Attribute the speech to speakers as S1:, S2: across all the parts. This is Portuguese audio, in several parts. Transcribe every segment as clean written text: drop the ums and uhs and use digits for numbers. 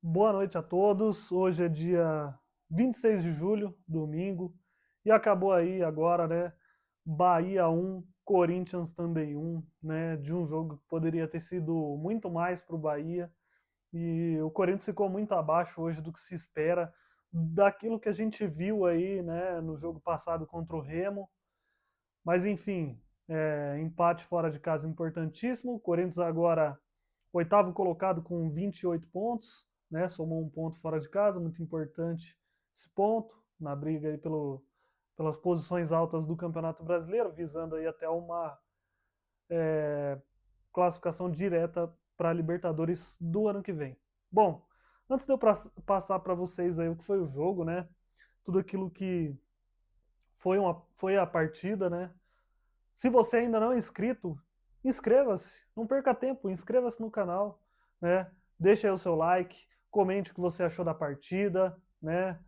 S1: Boa noite a todos. Hoje é dia 26 de julho, domingo, e acabou aí agora, né? Bahia 1, Corinthians também 1, né? De um jogo que poderia ter sido muito mais para o Bahia. E o Corinthians ficou muito abaixo hoje do que se espera, daquilo que a gente viu aí, né? No jogo passado contra o Remo. Mas enfim, empate fora de casa importantíssimo. O Corinthians agora oitavo colocado com 28 pontos, né? Somou um ponto fora de casa, muito importante esse ponto na briga aí pelas posições altas do Campeonato Brasileiro, visando aí até uma classificação direta para a Libertadores do ano que vem. Bom, antes de eu passar para vocês aí o que foi o jogo, né? Tudo aquilo que foi a partida, né? Se você ainda não é inscrito, inscreva-se, não perca tempo, inscreva-se no canal, né? Deixe aí o seu like, comente o que você achou da partida, né?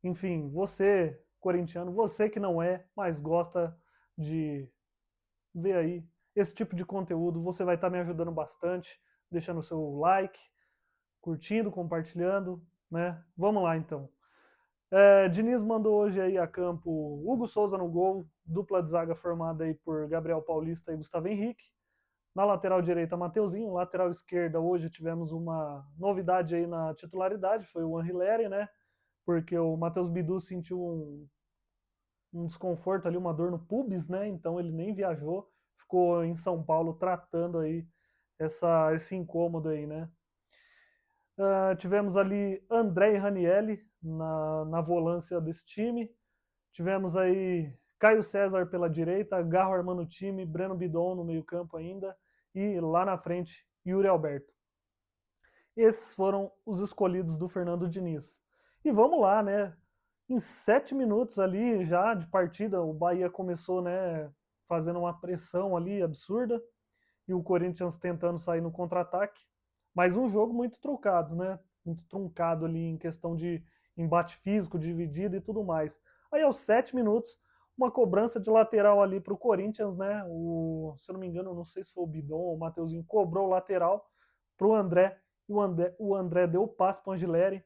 S1: Enfim, você, corintiano, você que não é, mas gosta de ver aí esse tipo de conteúdo, você vai estar me ajudando bastante, deixando o seu like, curtindo, compartilhando, né? Vamos lá então. Diniz mandou hoje aí a campo Hugo Souza no gol, dupla de zaga formada aí por Gabriel Paulista e Gustavo Henrique. Na lateral direita, Mateuzinho. Lateral esquerda, hoje tivemos uma novidade aí na titularidade, foi o Anrileri, né? Porque o Matheus Bidu sentiu um desconforto ali, uma dor no pubis, né? Então ele nem viajou, ficou em São Paulo tratando aí esse incômodo aí, né? Tivemos ali André e Ranielli na volância desse time. Tivemos aí Caio César pela direita, Garro armando o time, Breno Bidon no meio-campo ainda, e lá na frente, Yuri Alberto. Esses foram os escolhidos do Fernando Diniz. E vamos lá, né? Em 7 minutos ali já de partida, o Bahia começou, né, fazendo uma pressão ali absurda, e o Corinthians tentando sair no contra-ataque. Mas um jogo muito truncado, né? Muito truncado ali em questão de embate físico, dividido e tudo mais. Aí aos 7 minutos, uma cobrança de lateral ali para o Corinthians, né? Se eu não me engano, não sei se foi o Bidon ou o Mateuzinho, cobrou o lateral para o André. E o André deu o passe para o Angileri.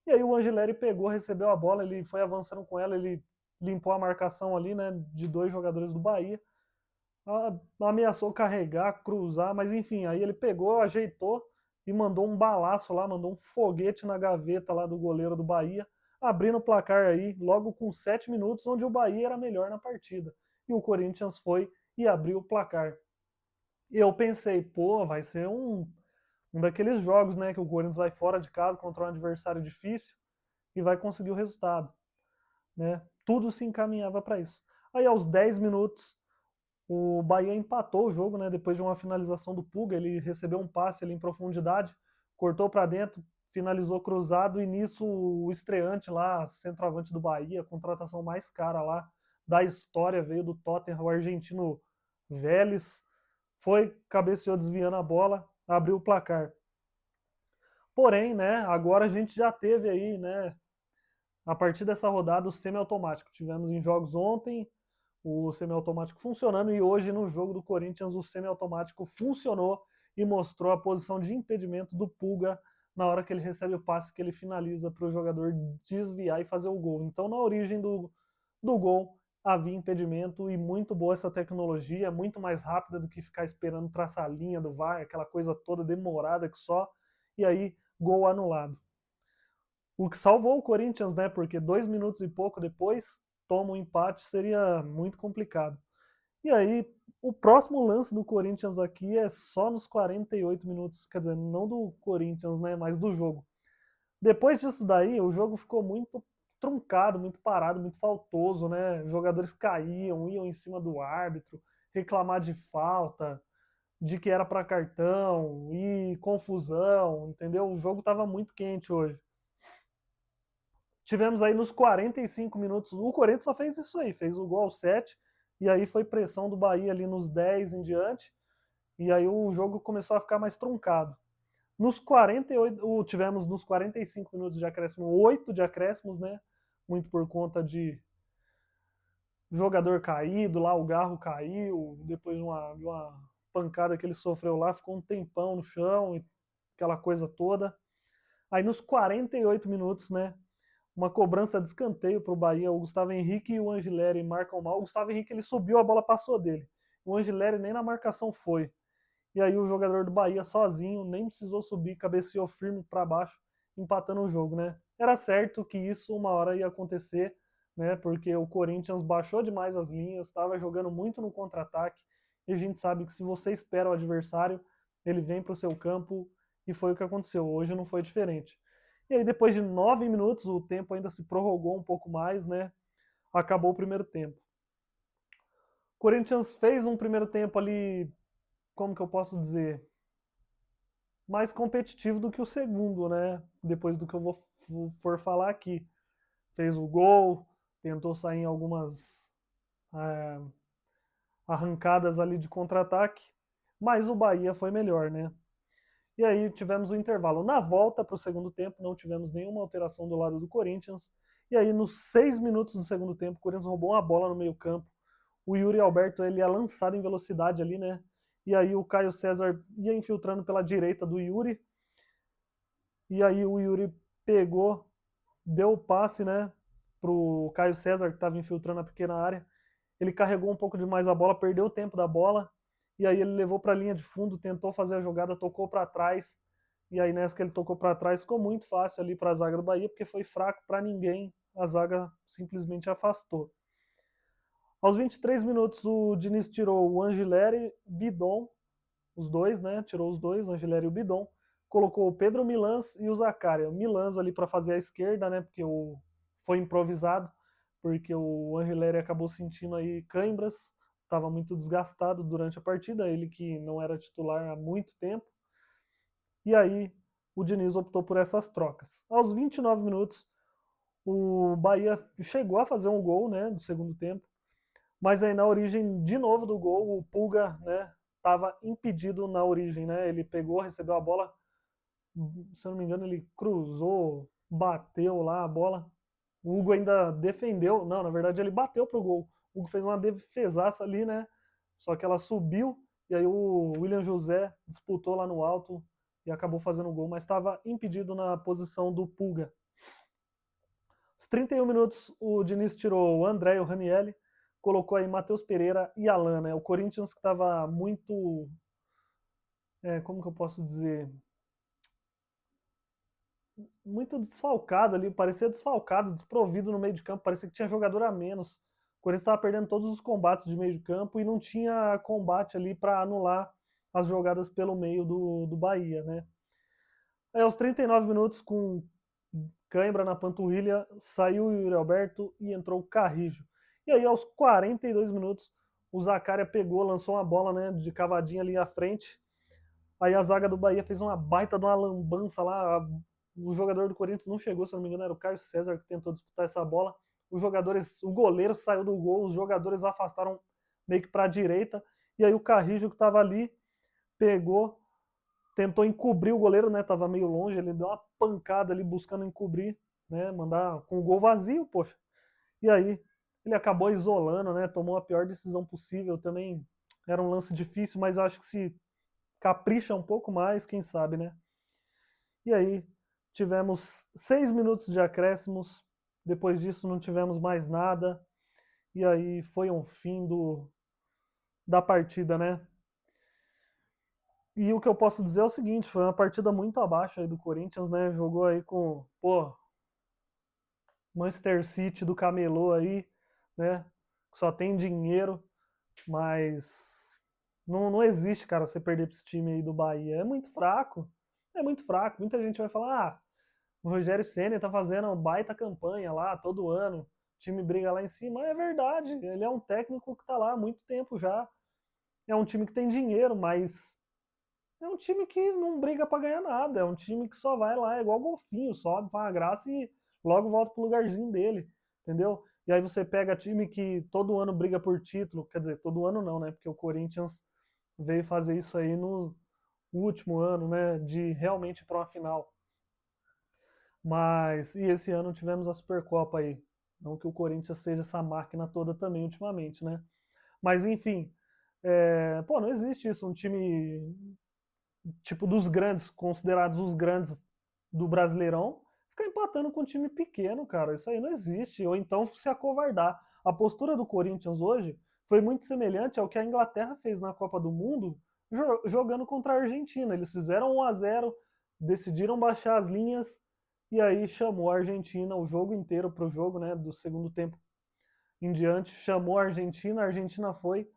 S1: E aí o Angileri pegou, recebeu a bola, ele foi avançando com ela, ele limpou a marcação ali, né? De dois jogadores do Bahia, ameaçou carregar, cruzar, mas enfim, aí ele pegou, ajeitou e mandou um balaço lá, mandou um foguete na gaveta lá do goleiro do Bahia, abrindo o placar aí, logo com 7 minutos, onde o Bahia era melhor na partida. E o Corinthians foi e abriu o placar. E eu pensei, pô, vai ser um daqueles jogos, né, que o Corinthians vai fora de casa contra um adversário difícil e vai conseguir o resultado, né? Tudo se encaminhava para isso. Aí aos 10 minutos, o Bahia empatou o jogo, né? Depois de uma finalização do Puga, ele recebeu um passe ali em profundidade, cortou para dentro, finalizou cruzado e nisso o estreante lá, centroavante do Bahia, a contratação mais cara lá da história, veio do Tottenham, o argentino Vélez, foi, cabeceou desviando a bola, abriu o placar. Porém, né, agora a gente já teve aí, né, a partir dessa rodada, o semiautomático. Tivemos em jogos ontem o semiautomático funcionando e hoje no jogo do Corinthians o semiautomático funcionou e mostrou a posição de impedimento do Pulga na hora que ele recebe o passe que ele finaliza para o jogador desviar e fazer o gol. Então na origem do gol havia impedimento e muito boa essa tecnologia, muito mais rápida do que ficar esperando traçar a linha do VAR, aquela coisa toda demorada que só, e aí gol anulado. O que salvou o Corinthians, né? Porque 2 minutos e pouco depois toma um empate, seria muito complicado. E aí, o próximo lance do Corinthians aqui é só nos 48 minutos, quer dizer, não do Corinthians, né? Mas do jogo. Depois disso daí, o jogo ficou muito truncado, muito parado, muito faltoso, né? Jogadores caíam, iam em cima do árbitro, reclamar de falta, de que era para cartão, e confusão, entendeu? O jogo estava muito quente hoje. Tivemos aí nos 45 minutos, o Corinthians só fez isso aí, fez o gol aos 7, e aí foi pressão do Bahia ali nos 10 em diante, e aí o jogo começou a ficar mais truncado. Nos 48, tivemos nos 45 minutos de acréscimo, 8 de acréscimos, né? Muito por conta de jogador caído, lá o Garro caiu, depois de uma pancada que ele sofreu lá, ficou um tempão no chão, e aquela coisa toda. Aí nos 48 minutos, né, uma cobrança de escanteio para o Bahia, o Gustavo Henrique e o Angileri marcam mal. O Gustavo Henrique ele subiu, a bola passou dele. O Angileri nem na marcação foi. E aí o jogador do Bahia sozinho, nem precisou subir, cabeceou firme para baixo, empatando o jogo, né? Era certo que isso uma hora ia acontecer, né? Porque o Corinthians baixou demais as linhas, estava jogando muito no contra-ataque, e a gente sabe que se você espera o adversário, ele vem para o seu campo, e foi o que aconteceu. Hoje não foi diferente. E aí depois de 9 minutos, o tempo ainda se prorrogou um pouco mais, né? Acabou o primeiro tempo. O Corinthians fez um primeiro tempo ali, como que eu posso dizer, mais competitivo do que o segundo, né? Depois do que eu for falar aqui. Fez o gol, tentou sair em algumas é, arrancadas ali de contra-ataque, mas o Bahia foi melhor, né? E aí tivemos o intervalo. Na volta para o segundo tempo, não tivemos nenhuma alteração do lado do Corinthians. E aí, nos 6 minutos do segundo tempo, o Corinthians roubou uma bola no meio-campo. O Yuri Alberto ele é lançado em velocidade ali, né? E aí o Caio César ia infiltrando pela direita do Yuri. E aí o Yuri pegou, deu o passe, né, pro Caio César, que estava infiltrando a pequena área. Ele carregou um pouco demais a bola, perdeu o tempo da bola, e aí ele levou para a linha de fundo, tentou fazer a jogada, tocou para trás. E aí nessa que ele tocou para trás, ficou muito fácil ali para a zaga do Bahia, porque foi fraco para ninguém, a zaga simplesmente afastou. Aos 23 minutos, o Diniz tirou o Angileri, Bidon, os dois, né? Tirou os dois, o Angileri e o Bidon. Colocou o Pedro Milans e o Zaccaria. O Milans ali para fazer a esquerda, né? Porque foi improvisado, porque o Angileri acabou sentindo aí cãibras, estava muito desgastado durante a partida, ele que não era titular há muito tempo. E aí o Diniz optou por essas trocas. Aos 29 minutos, o Bahia chegou a fazer um gol, né, do segundo tempo, mas aí na origem de novo do gol, o Pulga, né, estava impedido na origem, né? Ele pegou, recebeu a bola, se eu não me engano, ele cruzou, bateu lá a bola. O Hugo ainda defendeu, não, na verdade ele bateu pro gol. O Hugo fez uma defesaça ali, né? Só que ela subiu e aí o William José disputou lá no alto e acabou fazendo o gol, mas estava impedido na posição do Pulga. Os 31 minutos, o Diniz tirou o André e o Ranielli, colocou aí Matheus Pereira e Alan, né? O Corinthians que estava muito, como que eu posso dizer, muito desfalcado ali, parecia desfalcado, desprovido no meio de campo, parecia que tinha jogador a menos. O Corinthians estava perdendo todos os combates de meio de campo e não tinha combate ali para anular as jogadas pelo meio do Bahia, né? Aí aos 39 minutos, com cãibra na panturrilha, saiu o Yuri Alberto e entrou o Carrijo. E aí aos 42 minutos, o Zaccaria pegou, lançou uma bola, né, de cavadinha ali à frente. Aí a zaga do Bahia fez uma baita de uma lambança lá. O jogador do Corinthians não chegou, se não me engano, era o Caio César que tentou disputar essa bola. O goleiro saiu do gol, os jogadores afastaram meio que para a direita. E aí o Carrijo que estava ali pegou, tentou encobrir o goleiro, né? Tava meio longe, ele deu uma pancada ali buscando encobrir, né? Mandar com o gol vazio, poxa. E aí ele acabou isolando, né? Tomou a pior decisão possível. Também era um lance difícil, mas acho que se capricha um pouco mais, quem sabe, né? E aí tivemos 6 minutos de acréscimos. Depois disso não tivemos mais nada. E aí foi um fim da partida, né? E o que eu posso dizer é o seguinte, foi uma partida muito abaixo aí do Corinthians, né? Jogou aí com, pô, Manchester City do camelô aí, né? Que só tem dinheiro, mas não existe, cara, você perder pra esse time aí do Bahia. É muito fraco. É muito fraco. Muita gente vai falar, ah, o Rogério Ceni tá fazendo uma baita campanha lá todo ano, o time briga lá em cima. É verdade, ele é um técnico que tá lá há muito tempo já. É um time que tem dinheiro, mas é um time que não briga para ganhar nada. É um time que só vai lá, é igual golfinho, sobe, faz uma graça e logo volta pro lugarzinho dele, entendeu? E aí você pega time que todo ano briga por título, quer dizer, todo ano não, né? Porque o Corinthians veio fazer isso aí no último ano, né? De realmente ir para uma final. Mas, e esse ano tivemos a Supercopa aí. Não que o Corinthians seja essa máquina toda também ultimamente, né? Mas enfim, pô, não existe isso, um time tipo dos grandes, considerados os grandes do Brasileirão, ficar empatando com um time pequeno, cara. Isso aí não existe. Ou então se acovardar. A postura do Corinthians hoje foi muito semelhante ao que a Inglaterra fez na Copa do Mundo, jogando contra a Argentina. Eles fizeram 1-0, decidiram baixar as linhas e aí chamou a Argentina o jogo inteiro para o jogo, né, do segundo tempo em diante, chamou a Argentina foi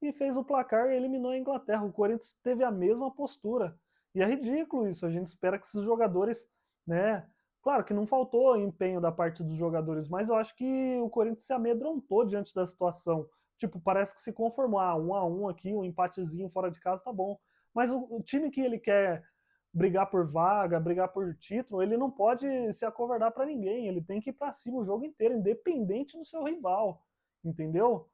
S1: e fez o placar e eliminou a Inglaterra. O Corinthians teve a mesma postura. E é ridículo isso. A gente espera que esses jogadores, né? Claro que não faltou empenho da parte dos jogadores, mas eu acho que o Corinthians se amedrontou diante da situação. Tipo, parece que se conformou. Ah, 1-1 aqui, um empatezinho fora de casa tá bom. Mas o time que ele quer brigar por vaga, brigar por título, ele não pode se acovardar para ninguém. Ele tem que ir para cima o jogo inteiro, independente do seu rival. Entendeu?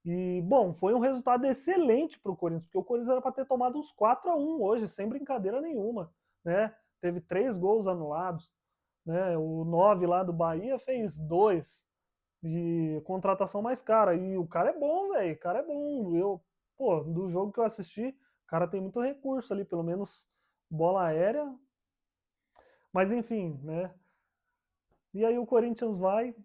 S1: E, bom, foi um resultado excelente para o Corinthians, porque o Corinthians era para ter tomado uns 4-1 hoje, sem brincadeira nenhuma. Né? Teve 3 gols anulados. Né? O 9 lá do Bahia fez 2 de contratação mais cara. E o cara é bom, velho. O cara é bom. Pô, do jogo que eu assisti, o cara tem muito recurso ali, pelo menos bola aérea. Mas enfim, né? E aí o Corinthians vai,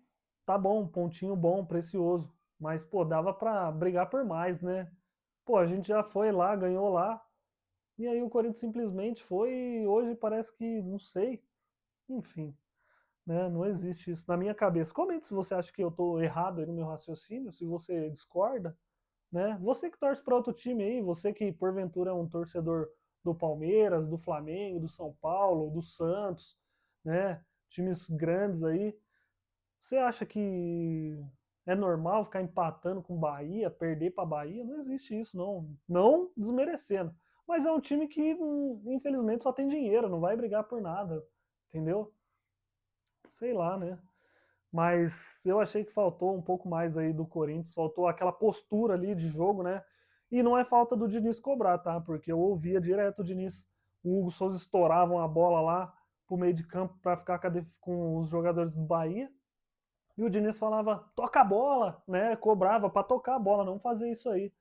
S1: tá bom, pontinho bom, precioso. Mas, pô, dava pra brigar por mais, né? Pô, a gente já foi lá, ganhou lá. E aí o Corinthians simplesmente foi e hoje parece que, não sei. Enfim, né? Não existe isso na minha cabeça. Comente se você acha que eu tô errado aí no meu raciocínio, se você discorda, né? Você que torce para outro time aí, você que porventura é um torcedor do Palmeiras, do Flamengo, do São Paulo, do Santos, né? Times grandes aí. Você acha que é normal ficar empatando com Bahia, perder para Bahia? Não existe isso, não. Não desmerecendo. Mas é um time que, infelizmente, só tem dinheiro, não vai brigar por nada. Entendeu? Sei lá, né? Mas eu achei que faltou um pouco mais aí do Corinthians, faltou aquela postura ali de jogo, né? E não é falta do Diniz cobrar, tá? Porque eu ouvia direto o Diniz, o Hugo Souza estouravam a bola lá pro meio de campo para ficar com os jogadores do Bahia. E o Diniz falava, toca a bola, né? Cobrava para tocar a bola, não fazer isso aí.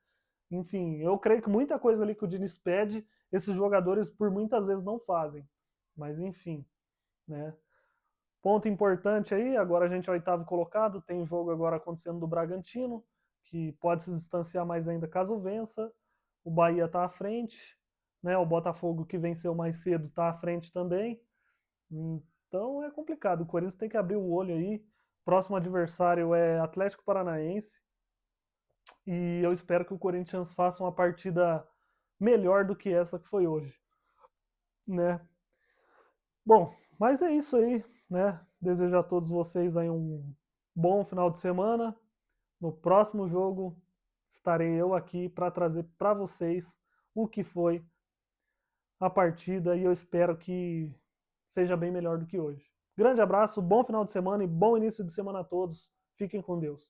S1: Enfim, eu creio que muita coisa ali que o Diniz pede, esses jogadores por muitas vezes não fazem. Mas enfim, né? Ponto importante aí, agora a gente é oitavo colocado, tem jogo agora acontecendo do Bragantino, que pode se distanciar mais ainda caso vença. O Bahia está à frente, né? O Botafogo que venceu mais cedo está à frente também. Então é complicado, o Corinthians tem que abrir o olho aí. Próximo adversário é Atlético Paranaense e eu espero que o Corinthians faça uma partida melhor do que essa que foi hoje, né? Bom, mas é isso aí, né? Desejo a todos vocês aí um bom final de semana. No próximo jogo estarei eu aqui para trazer para vocês o que foi a partida e eu espero que seja bem melhor do que hoje. Grande abraço, bom final de semana e bom início de semana a todos. Fiquem com Deus.